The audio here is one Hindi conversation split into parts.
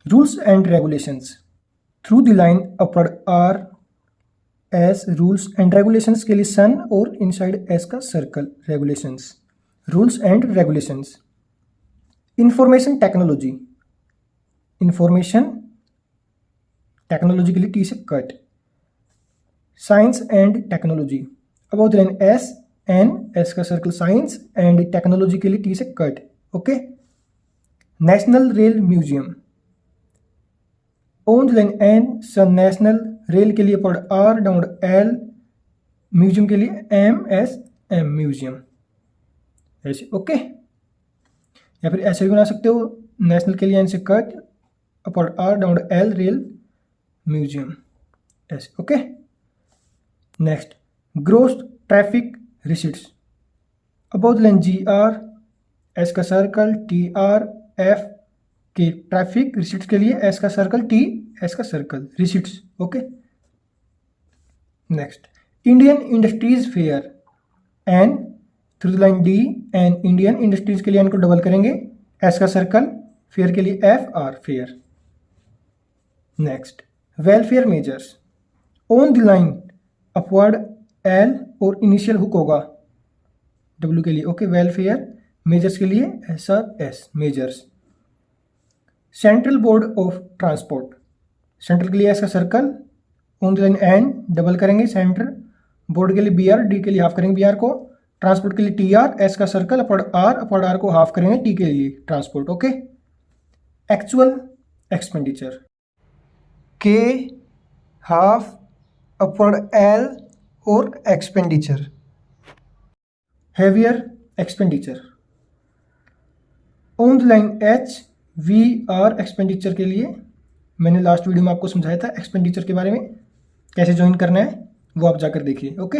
Rules and regulations through the line upward R S rules and regulations के लिए सन और इनसाइड एस का circle regulations rules and regulations. Information technology के लिए टी से cut. Science and technology about line S N S का सर्कल साइंस एंड टेक्नोलॉजी के लिए टी से cut. Okay. National rail museum on line N sun national rail के लिए पढ़ आर डाउन एल म्यूजियम के लिए एम एस एम म्यूजियम ऐसे। ओके। या फिर ऐसे भी बना सकते हो नेशनल के लिए एन से cut upon R down L rail museum ऐसे। Okay. Next gross traffic receipts about line G R S का सर्कल टी आर एफ के ट्रैफिक रिसीट्स के लिए एस का सर्कल टी एस का circle receipts. Okay. Next Indian industries fair N through the line D and Indian industries के लिए एन को डबल करेंगे एस का सर्कल फेयर के लिए F R fair. Next welfare measures on the line upward L और इनिशियल हुक होगा डब्ल्यू के लिए। ओके। वेलफेयर मेजर्स के लिए S R S measures. Central board of transport central के लिए एस का circle on the line N double करेंगे सेंट्रल बोर्ड के लिए बी आर डी के लिए हाफ करेंगे बी आर को ट्रांसपोर्ट के लिए टी आर एस का सर्कल अपॉर्ड आर को हाफ करेंगे टी के लिए ट्रांसपोर्ट। ओके। एक्चुअल एक्सपेंडिचर के हाफ अपवर्ड एल और expenditure heavier expenditure on the line H V R expenditure के लिए मैंने लास्ट वीडियो में आपको समझाया था एक्सपेंडिचर के बारे में कैसे ज्वाइन करना है वो आप जाकर देखिए। ओके।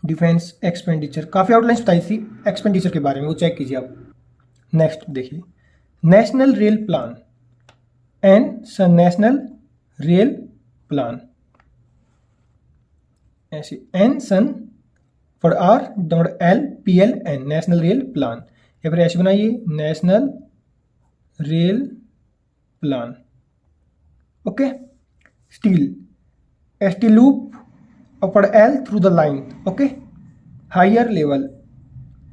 डिफेंस एक्सपेंडिचर काफ़ी आउटलाइंस बताई थी एक्सपेंडिचर के बारे में वो चेक कीजिए आप। नेक्स्ट देखिए नेशनल रेल प्लान एन सन नेशनल रेल प्लान ऐसे N sun for R dot L P L N national rail plan या फिर ऐसे बनाइए national rail plan. Okay. Steel S T loop upon L through the line. Okay. Higher level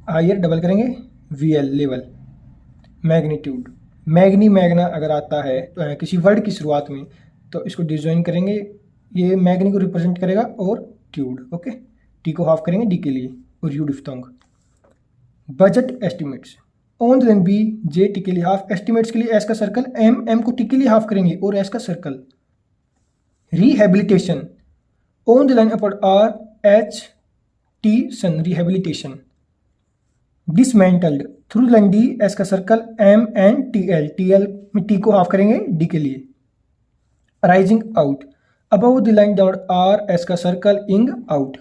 higher double करेंगे V L level. Magnitude magni magna अगर आता है तो किसी वर्ड की शुरुआत में तो इसको डिजॉइन करेंगे ये मैग्नी को रिप्रेजेंट करेगा और ट्यूड। ओके। टी को हाफ करेंगे डी के लिए और U diphthong. Budget estimates on the line B J T के लिए हाफ एस्टिमेट्स के लिए एस का सर्कल एम को टी के लिए हाफ करेंगे और एस का circle. Rehabilitation on the line upon R H T sun rehabilitation. Dismantled through line D S का circle M N T L में टी को हाफ करेंगे डी के लिए। Arising out above the line down R S का सर्कल इंग आउट।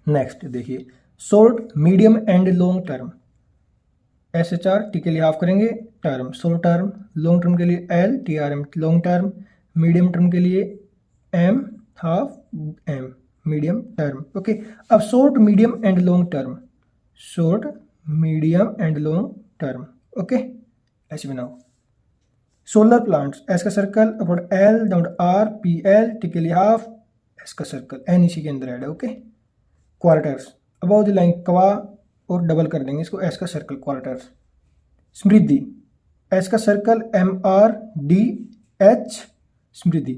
नेक्स्ट देखिए short medium and long term S H R T के लिए हाफ करेंगे term short term long term के लिए L T R M long term medium term के लिए M half M medium term. Okay. अब short medium and long term short medium and long term. Okay. ऐसे बनाओ सोलर प्लांट्स एस का circle upon L down R P L T के लिए हाफ एस का सर्कल एन इसी के अंदर ऐड है। Okay. Quarters about the line कवा और डबल कर देंगे इसको एस का सर्कल क्वार्टर्स। समृद्धि एस का circle M R D H समृद्धि।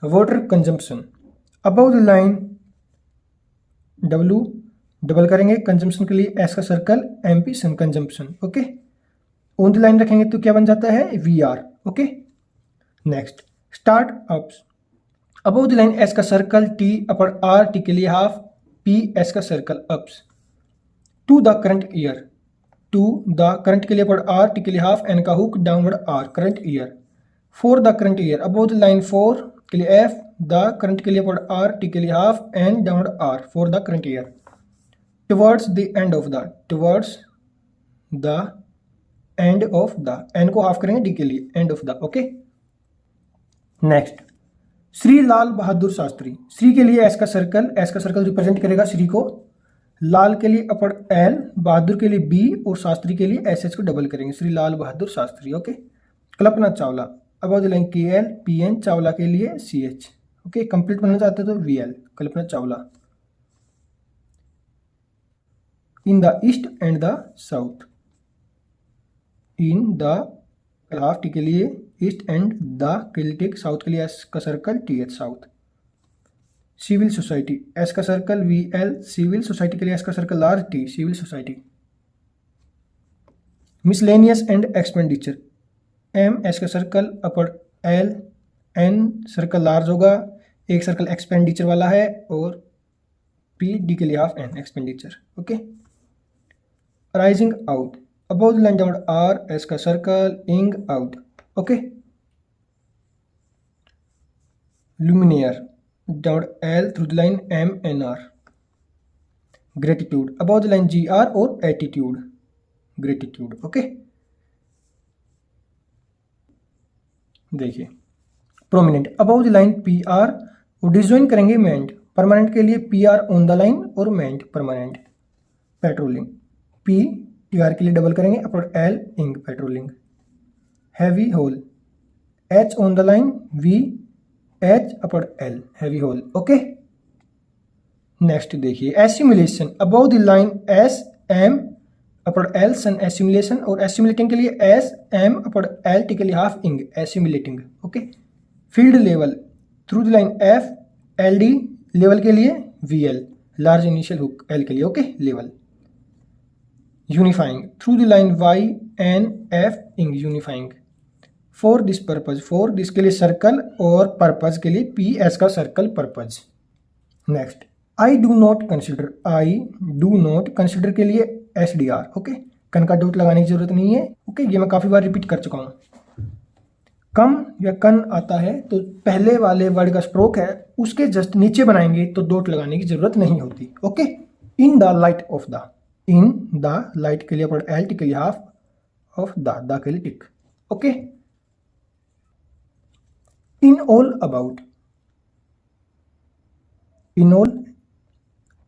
Water consumption about the line W double करेंगे कंजम्पशन के लिए एस का circle M P shun consumption. Okay. On the line रखेंगे तो क्या बन जाता है V R. Okay. Next startups about the line S का circle T upon R T के लिए हाफ पी एस का circle ups. To the current year to the current के लिए अपॉन आर टी के लिए हाफ एन का hook downward R current year. For the current year about the line for के लिए एफ द करंट के लिए अपॉन आर टी के लिए half N downward R for the current year. Towards the end of the towards the end of the N को हाफ करेंगे डी के लिए end of the. Okay. Next Shri Lal Bahadur Shastri Shri के लिए एस का सर्कल रिप्रेजेंट करेगा श्री को लाल के लिए अपर एल, बहादुर के लिए बी और शास्त्री के लिए एस एच को डबल करेंगे, Shri Lal Bahadur Shastri. Okay. Kalpana Chawla, about the line K L P N, Chawla के लिए सी एच। ओके। कंप्लीट बनना चाहते हो तो V L, Kalpana Chawla. In the east and the south, in the half T के लिए ईस्ट एंड द के लिए टिक, साउथ के लिए एस का circle T H, south. Civil society, S का circle V L, civil society के लिए एस का circle large T, civil society. Miscellaneous and expenditure, M S का circle upper L, N circle large होगा, एक सर्कल एक्सपेंडिचर वाला है, और पी डी के लिए half N expenditure. Okay. Rising out, about the line down R, S का circle ing out. Okay. Luminaire down L through the line M N R. Gratitude, about the line G R और एटीट्यूड, ग्रेटिट्यूड। ओके। देखिए prominent, about the line P R, वो डिसजॉइन करेंगे मेंट, परमानेंट के लिए P R on the line और ment permanent. Patrolling, P T R के लिए डबल करेंगे अपर L ing, patrolling. Heavy whole, H on the line V H upper L, heavy whole. Okay. Next देखिए assimilation, about the line S M upper L shun assimilation, और एसिमुलेटिंग के लिए S M upper L T के लिए half ing, assimilating. Okay. Field level, through the line F L D, level के लिए V L, large initial hook L के लिए। Okay. Level. Unifying, through the line Y N F इंग, unifying. For this purpose, for this के लिए सर्कल और पर्पज के लिए पी एस का circle purpose. Next I do not consider, I do not consider के लिए एस डी आर। ओके। कन का डॉट लगाने की जरूरत नहीं है। ओके। ये मैं काफी बार रिपीट कर चुका हूं। कम या कन आता है तो पहले वाले वर्ड का स्ट्रोक है उसके जस्ट नीचे बनाएंगे तो डॉट लगाने की जरूरत नहीं होती। Okay. In the light of the, in the light के लिए पर एल टी के लिए हाफ ऑफ द के लिए tick. Okay. In all about, in all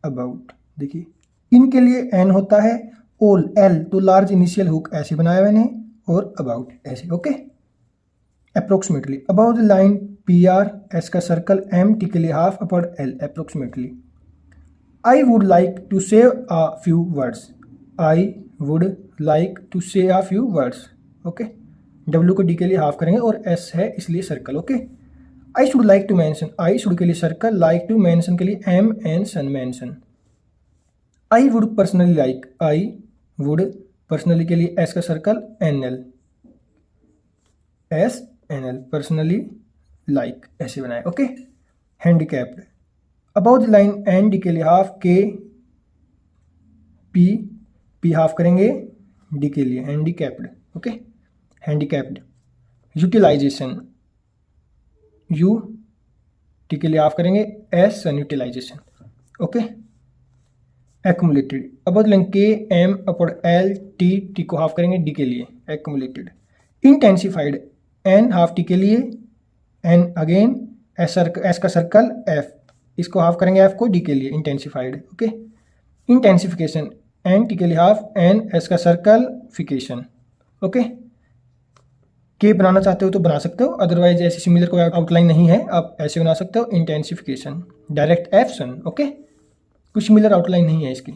about, देखिए इन के लिए एन होता है, ऑल एल तो लार्ज इनिशियल हुक ऐसे बनाया मैंने, और अबाउट ऐसे। Okay. Approximately, about the line P R, S का सर्कल एम टी के लिए half upper L, approximately. I would like to say a few words, I would like to say a few words. Okay. W को डी के लिए हाफ करेंगे और एस है इसलिए circle. Okay. I should like to mention, I should के लिए सर्कल, लाइक टू मैंशन के लिए एम एन सन mention. I would personally like, I would personally के लिए एस का circle N L, S N L, personally like ऐसे बनाए। ओके। Handicapped, about the line N D के लिए half, K P P half करेंगे डी के लिए, handicapped. Okay. Handicapped. Utilisation, U T के लिए हाफ करेंगे एस सन, utilization. Okay. Accumulated, about the line K M upper L T, T को हाफ करेंगे डी के लिए, accumulated. Intensified, N half T के लिए, एन अगेन एस का सर्कल एफ, इसको हाफ करेंगे एफ को डी के लिए, intensified. Okay. Intensification, N T के लिए हाफ, एन एस का सर्कल फिकेशन। ओके। के बनाना चाहते हो तो बना सकते हो, अदरवाइज ऐसे सिमिलर कोई आउटलाइन नहीं है, आप ऐसे बना सकते हो, intensification, direct F shun. Okay. कुछ सिमिलर आउटलाइन नहीं है इसकी।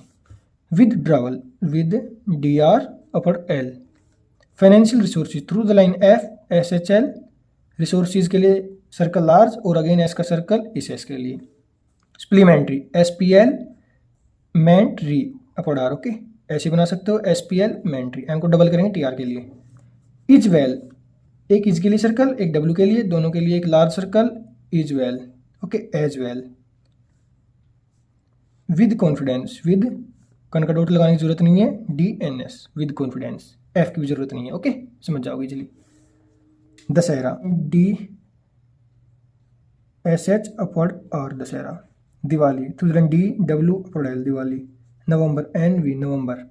Withdrawal, with D R upper L. Financial resources, through the line F S H L, resources के लिए सर्कल लार्ज और अगेन एस का सर्कल इस एस के लिए। Supplementary, S P L mentary upper R. Okay. ऐसे बना सकते हो, S P L mentary, M को डबल करेंगे टी आर के लिए। इज वेल, एक इज के लिए सर्कल, एक डब्ल्यू के लिए, दोनों के लिए एक large circle, is well. Okay. As well. With confidence, with कन का डॉट लगाने की जरूरत नहीं है, D N S, with confidence, F की भी जरूरत नहीं है। ओके। समझ जाओगे easily. Dussehra, D S H upward R, Dussehra. Diwali, through the line D W upward L, Diwali. November, N V, November.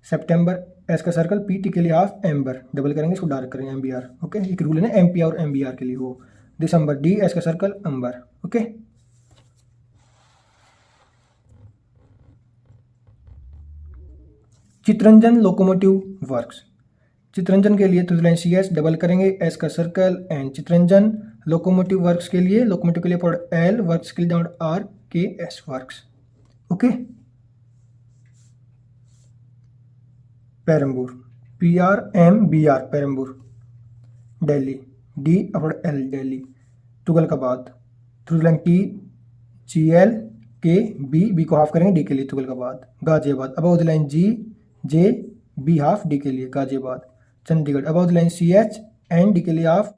सितंबर, एस का सर्कल पी टी के लिए हाफ, एम्बर, डबल करेंगे इसको डार्क करेंगे, एम बी आर। ओके। एक रूल है ना एम पी और एम बी आर के लिए, वो। दिसंबर, डी एस का circle amber. Okay. Chittaranjan locomotive works, Chittaranjan के लिए through line C S double करेंगे, एस का circle and Chittaranjan locomotive works के लिए, लोकोमोटिव के लिए पॉड एल, वर्क्स के लिए down R K S works. Okay, Perambur P R M B R Perambur, Delhi D upward L Delhi, Tughlakabad through line T G L K B, B को हाफ करेंगे डी के लिए Tughlakabad, Ghaziabad about the line G J B half D के लिए Ghaziabad, Chandigarh about the line C H and D के लिए हाफ